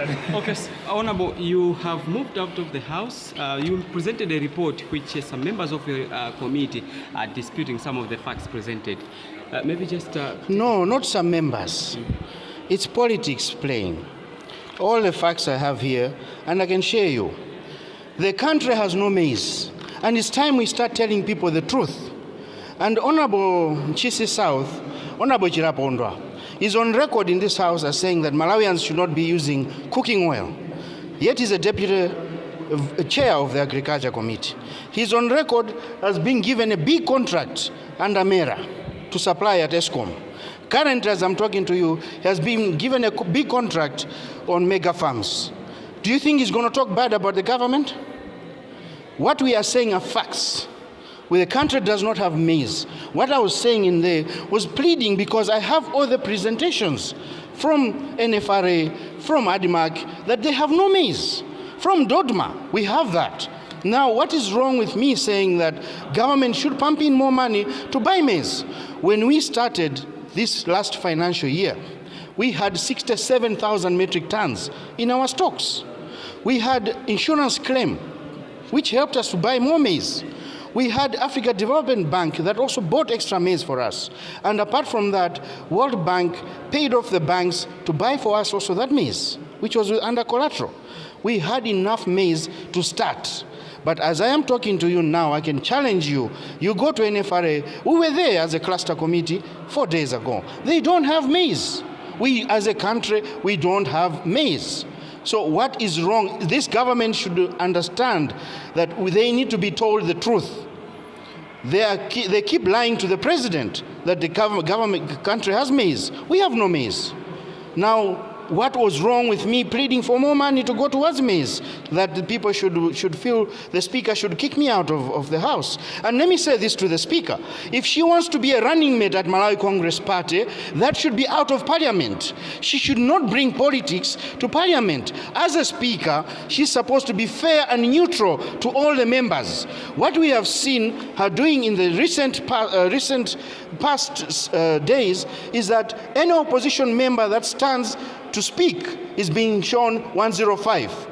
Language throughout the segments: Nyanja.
Okay, Honorable, you have moved out of the House. You presented a report which some members of your committee are disputing some of the facts presented. Maybe just... No, not some members. It's politics playing. All the facts I have here, and I can share you. The country has no maize, and it's time we start telling people the truth. And Honorable Chisi South, Honorable Chirapondwa, is on record in this House as saying that Malawians should not be using cooking oil. Yet he's a deputy chair of the Agriculture Committee. He's on record as being given a big contract under MERA to supply at ESCOM. Currently, as I'm talking to you, he has been given a big contract on mega farms. Do you think he's going to talk bad about the government? What we are saying are facts. Where the country does not have maize. What I was saying in there was pleading because I have all the presentations from NFRA, from ADMAC, that they have no maize. From Dodma, we have that. Now, what is wrong with me saying that government should pump in more money to buy maize? When we started this last financial year, we had 67,000 metric tons in our stocks. We had insurance claim, which helped us to buy more maize. We had Africa Development Bank that also bought extra maize for us. And apart from that, World Bank paid off the banks to buy for us also that maize, which was under collateral. We had enough maize to start. But as I am talking to you now, I can challenge you. You go to NFRA. We were there as a cluster committee 4 days ago. They don't have maize. We, as a country, we don't have maize. So what is wrong? This government should understand that they need to be told the truth. They keep lying to the president that the country has maize. We have no maize. Now, what was wrong with me pleading for more money to go towards maize? That the people should feel the speaker should kick me out of the House. And let me say this to the speaker. If she wants to be a running mate at Malawi Congress Party, that should be out of parliament. She should not bring politics to parliament. As a speaker, she's supposed to be fair and neutral to all the members. What we have seen her doing in the recent past days is that any opposition member that stands to speak is being shown 105.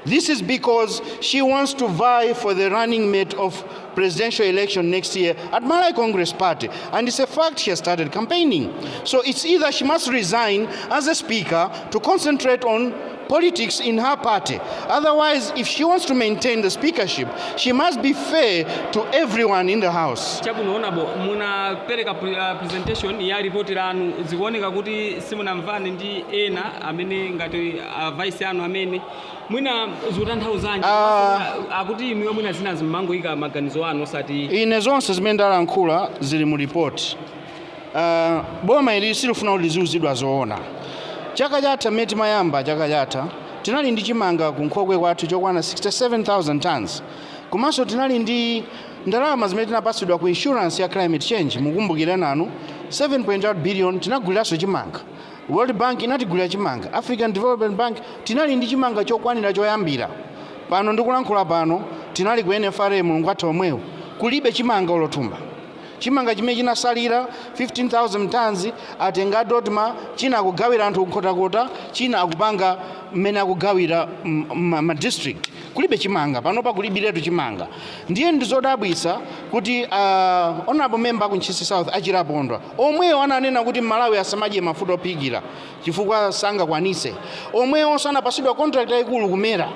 This is because she wants to vie for the running mate of presidential election next year at Malawi Congress Party. And it's a fact she has started campaigning. So it's either she must resign as a speaker to concentrate on politics in her party. Otherwise, if she wants to maintain the speakership, she must be fair to everyone in the House. Muna pereka presentation ya report lanu zikuoneka kuti simunamvani ndi ena amene ngati vice anu amene mwina zikutanthauzanji akuti imwe mwina zina zimangoika maganizo anu osati ine zonse zimene ndalankhula zili mu report. Boma ili silifuna kuti ziuzidwa zoona. Chaka chatha mmene timayamba chaka chatha tinali ndi chimanga ku Nkhokwe kwathu chokwana 67,000 tons. Komanso tinali ndi ndalama zimene tinapatsidwa ku insurance ya climate change. Mukumbukire nanu 7.8 billion tinaguliranso chimanga. World Bank inatigulira chimanga. African Development Bank tinali ndi chimanga chokwanira choyambira. Pano ndikulankhula pano tinali ku NFRA mulungu wathu omwewo kulibe chimanga olotumba. Chimanga chimene chinasalira 15,000 tons atenga Dodma, china akugawira anthu kukhotakota, china akupanga mmene akugawira ma district. Kulibe chimanga, panopa kulibiretu chimanga. Ndiye ndizodabwitsa kuti honorable member ku Nchisi South Achirapondwa omweyo ananena kuti Malawi asamadye mafuta ophikira chifukwa sangakwanise. Omweyo sanapasidwa contract yayikulu kumera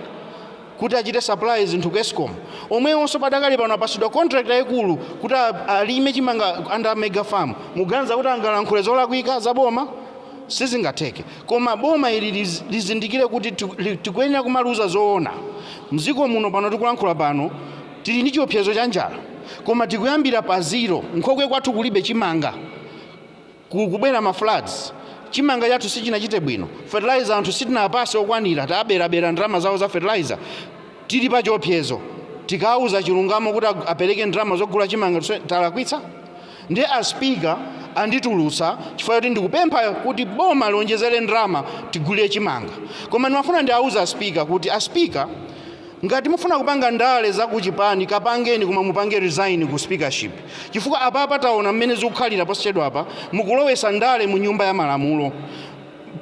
kuti achite supplies into ESCOM. Omweyonso padakali pano apasidwa contract yayikulu kuti alime chimanga under mega farm. Muganiza kuti angalankhule zolakwika za boma sizingatheke. Koma boma ili lizindikire kuti tikuyenera kumaluza zoona. Mziko muno pano tikulankhula pano tili ndi chiopsezo cha njala. Koma tikuyambira pa zero. Nkhokwe kwathu kulibe chimanga. Kubwera ma floods. Chimanga chathu sichinachite bwino. Fertilizer anthu sitinapase okwanira taberabera ndalama zawo za fertilizer. Tili pa chiopsezo. Tikauza Chilungamo kuti apereke ndalama zogula chimanga talakwitsa. Ndiye a speaker anditulutsa chifukwa kuti ndikupempha kuti boma lonjezere ndalama tigulire chimanga. Koma ndimafuna ndiauza speaker kuti a speaker ngati mufuna kupanga Ndale za kuchipani kapangeni koma mupange resign ku speakership. Chifukwa apa taona mmene zikukhalira posachedwa apa mukulowesa Ndale mu nyumba ya Yamalamulo.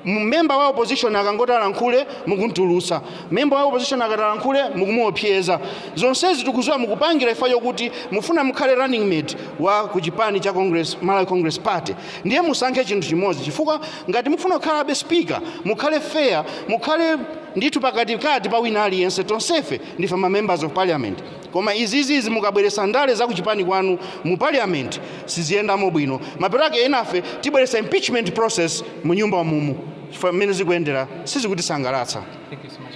member wa opposition akangoti alankhule mukuntulusa, member wa opposition akatalankhule mukumuopseza. Zonsezi tikuziwa mukupangira ifa yokuti mufuna mukhale running mate wa kuchipani cha Congress, Malawi Congress Party. Ndiye musankhe chinthu chimodzi, chifukwa ngati mufuna kukhalabe speaker mukhale fair, mukhale ndithu pakatikati pa wina aliyense, tonsefe ndife ma members of parliament. Koma izizi mukabweresa ndale za kuchipani kwanu mu parliament siziyendamo bwino. Maperake enafe tibweresa impeachment process mu nyumba mumu. Chifukwa mmene zikuyendera sizikutisangalatsa. Thank you so much.